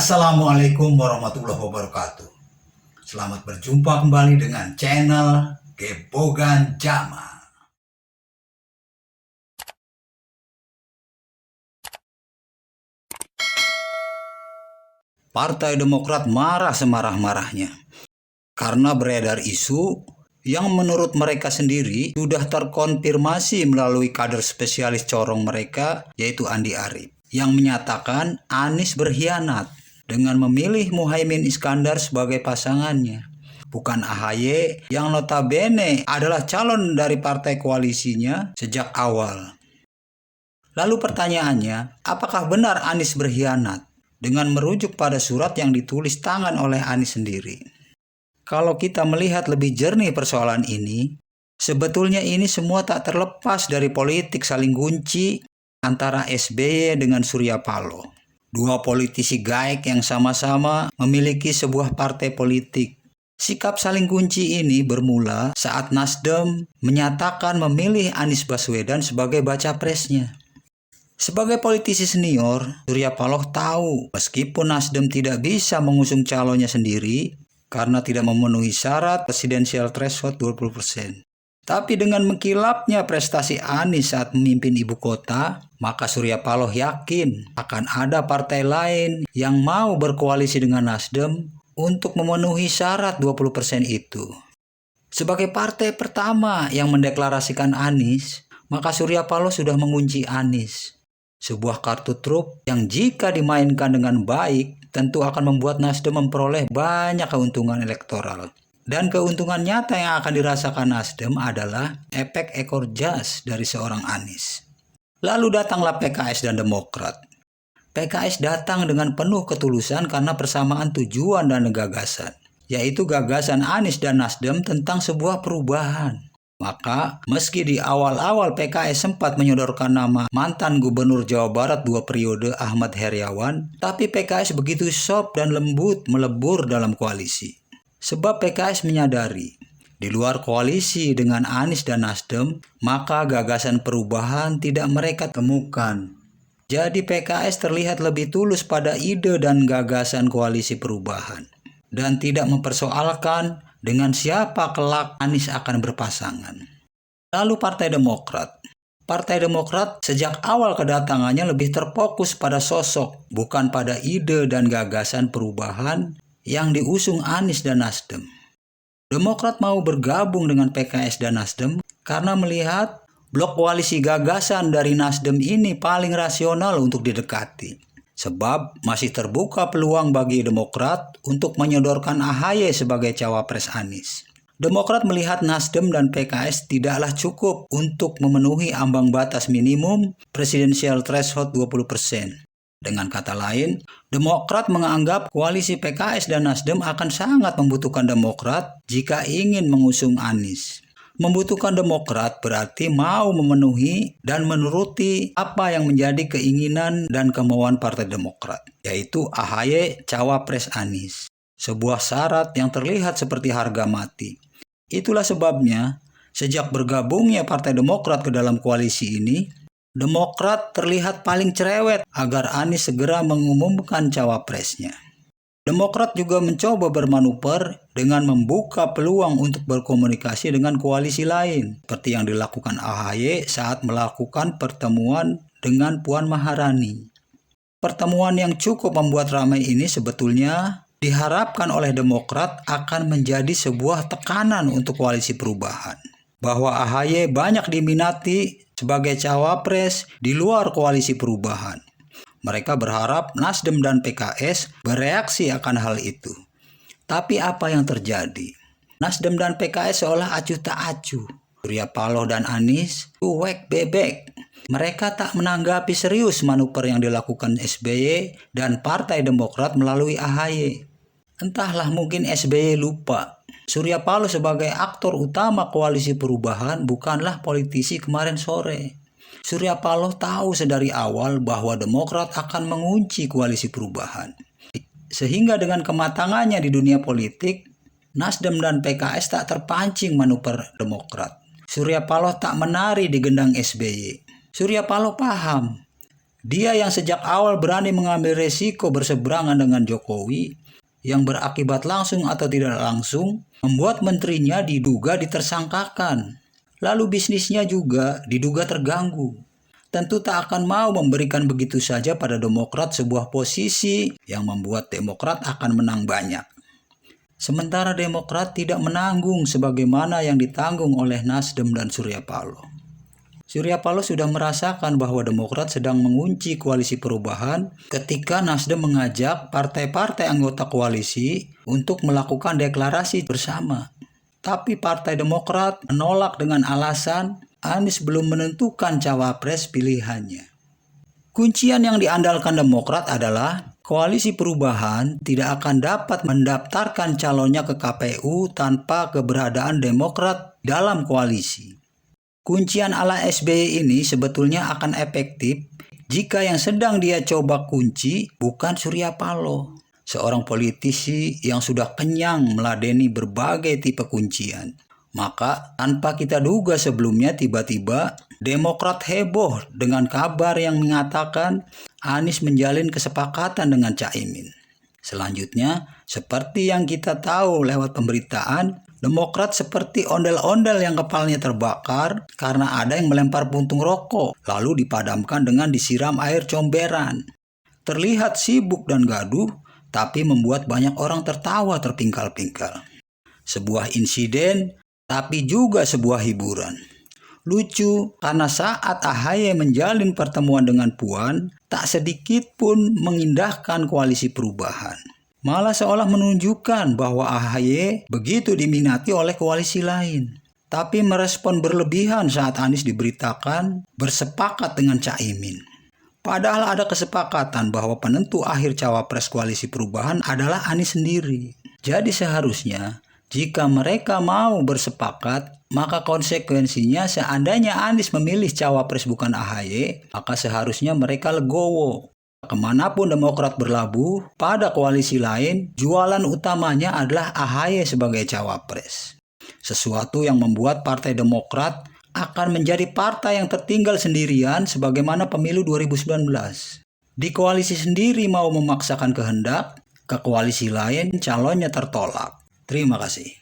Assalamualaikum warahmatullahi wabarakatuh. Selamat berjumpa kembali dengan channel Gebogan Jama. Partai Demokrat marah semarah-marahnya karena beredar isu yang menurut mereka sendiri sudah terkonfirmasi melalui kader spesialis corong mereka, yaitu Andi Arief, yang menyatakan Anies berkhianat dengan memilih Muhaimin Iskandar sebagai pasangannya, bukan AHY yang notabene adalah calon dari partai koalisinya sejak awal. Lalu pertanyaannya, apakah benar Anies berkhianat? Dengan merujuk pada surat yang ditulis tangan oleh Anies sendiri. Kalau kita melihat lebih jernih persoalan ini, sebetulnya ini semua tak terlepas dari politik saling kunci antara SBY dengan Surya Paloh. Dua politisi gaek yang sama-sama memiliki sebuah partai politik. Sikap saling kunci ini bermula saat Nasdem menyatakan memilih Anies Baswedan sebagai baca presnya. Sebagai politisi senior, Surya Paloh tahu meskipun Nasdem tidak bisa mengusung calonnya sendiri karena tidak memenuhi syarat presidensial threshold 20%. Tapi dengan mengkilapnya prestasi Anies saat memimpin ibu kota, maka Surya Paloh yakin akan ada partai lain yang mau berkoalisi dengan Nasdem untuk memenuhi syarat 20% itu. Sebagai partai pertama yang mendeklarasikan Anies, maka Surya Paloh sudah mengunci Anies. Sebuah kartu truf yang jika dimainkan dengan baik tentu akan membuat Nasdem memperoleh banyak keuntungan elektoral. Dan keuntungan nyata yang akan dirasakan Nasdem adalah efek ekor jas dari seorang Anies. Lalu datanglah PKS dan Demokrat. PKS datang dengan penuh ketulusan karena persamaan tujuan dan gagasan, yaitu gagasan Anies dan Nasdem tentang sebuah perubahan. Maka, meski di awal-awal PKS sempat menyodorkan nama mantan Gubernur Jawa Barat 2 periode Ahmad Heriawan, tapi PKS begitu soft dan lembut melebur dalam koalisi. Sebab PKS menyadari, di luar koalisi dengan Anies dan Nasdem, maka gagasan perubahan tidak mereka temukan. Jadi PKS terlihat lebih tulus pada ide dan gagasan koalisi perubahan, dan tidak mempersoalkan dengan siapa kelak Anies akan berpasangan. Lalu Partai Demokrat. Partai Demokrat sejak awal kedatangannya lebih terfokus pada sosok, bukan pada ide dan gagasan perubahan yang diusung Anies dan Nasdem. Demokrat mau bergabung dengan PKS dan Nasdem karena melihat blok koalisi gagasan dari Nasdem ini paling rasional untuk didekati. Sebab masih terbuka peluang bagi Demokrat untuk menyodorkan AHY sebagai cawapres Anies. Demokrat melihat Nasdem dan PKS tidaklah cukup untuk memenuhi ambang batas minimum presidensial threshold 20%. Dengan kata lain, Demokrat menganggap koalisi PKS dan Nasdem akan sangat membutuhkan Demokrat jika ingin mengusung Anies. Membutuhkan Demokrat berarti mau memenuhi dan menuruti apa yang menjadi keinginan dan kemauan Partai Demokrat, yaitu AHY cawapres Anies. Sebuah syarat yang terlihat seperti harga mati. Itulah sebabnya, sejak bergabungnya Partai Demokrat ke dalam koalisi ini, Demokrat terlihat paling cerewet agar Anies segera mengumumkan cawapresnya. Demokrat juga mencoba bermanuver dengan membuka peluang untuk berkomunikasi dengan koalisi lain, seperti yang dilakukan AHY saat melakukan pertemuan dengan Puan Maharani. Pertemuan yang cukup membuat ramai ini sebetulnya diharapkan oleh Demokrat akan menjadi sebuah tekanan untuk koalisi perubahan, bahwa AHY banyak diminati sebagai cawapres di luar koalisi perubahan. Mereka berharap Nasdem dan PKS bereaksi akan hal itu. Tapi apa yang terjadi? Nasdem dan PKS seolah acuh tak acuh. Surya Paloh dan Anies cuek bebek. Mereka tak menanggapi serius manuver yang dilakukan SBY dan Partai Demokrat melalui AHY. Entahlah, mungkin SBY lupa. Surya Paloh sebagai aktor utama koalisi perubahan bukanlah politisi kemarin sore. Surya Paloh tahu sedari awal bahwa Demokrat akan mengunci koalisi perubahan. Sehingga dengan kematangannya di dunia politik, Nasdem dan PKS tak terpancing manuver Demokrat. Surya Paloh tak menari di gendang SBY. Surya Paloh paham, Dia yang sejak awal berani mengambil resiko berseberangan dengan Jokowi, yang berakibat langsung atau tidak langsung, membuat menterinya diduga ditersangkakan. Lalu bisnisnya juga diduga terganggu. Tentu tak akan mau memberikan begitu saja pada Demokrat sebuah posisi yang membuat Demokrat akan menang banyak. Sementara Demokrat tidak menanggung sebagaimana yang ditanggung oleh Nasdem dan Surya Paloh. Surya Paloh sudah merasakan bahwa Demokrat sedang mengunci koalisi perubahan ketika Nasdem mengajak partai-partai anggota koalisi untuk melakukan deklarasi bersama. Tapi Partai Demokrat menolak dengan alasan Anies belum menentukan cawapres pilihannya. Kuncian yang diandalkan Demokrat adalah koalisi perubahan tidak akan dapat mendaftarkan calonnya ke KPU tanpa keberadaan Demokrat dalam koalisi. Kuncian ala SBY ini sebetulnya akan efektif jika yang sedang dia coba kunci bukan Surya Paloh, seorang politisi yang sudah kenyang meladeni berbagai tipe kuncian. Maka tanpa kita duga sebelumnya tiba-tiba Demokrat heboh dengan kabar yang mengatakan Anies menjalin kesepakatan dengan Caimin. Selanjutnya, seperti yang kita tahu lewat pemberitaan, Demokrat seperti ondel-ondel yang kepalanya terbakar karena ada yang melempar puntung rokok, lalu dipadamkan dengan disiram air comberan. Terlihat sibuk dan gaduh, tapi membuat banyak orang tertawa terpingkal-pingkal. Sebuah insiden, tapi juga sebuah hiburan. Lucu karena saat AHY menjalin pertemuan dengan Puan, tak sedikit pun mengindahkan koalisi perubahan. Malah seolah menunjukkan bahwa AHY begitu diminati oleh koalisi lain. Tapi merespon berlebihan saat Anies diberitakan bersepakat dengan Caimin. Padahal ada kesepakatan bahwa penentu akhir cawapres koalisi perubahan adalah Anies sendiri. Jadi seharusnya jika mereka mau bersepakat, maka konsekuensinya seandainya Anies memilih cawapres bukan AHY, maka seharusnya mereka legowo. Kemanapun Demokrat berlabuh, pada koalisi lain, jualan utamanya adalah AHY sebagai cawapres. Sesuatu yang membuat Partai Demokrat akan menjadi partai yang tertinggal sendirian sebagaimana pemilu 2019. Di koalisi sendiri mau memaksakan kehendak, ke koalisi lain calonnya tertolak. Terima kasih.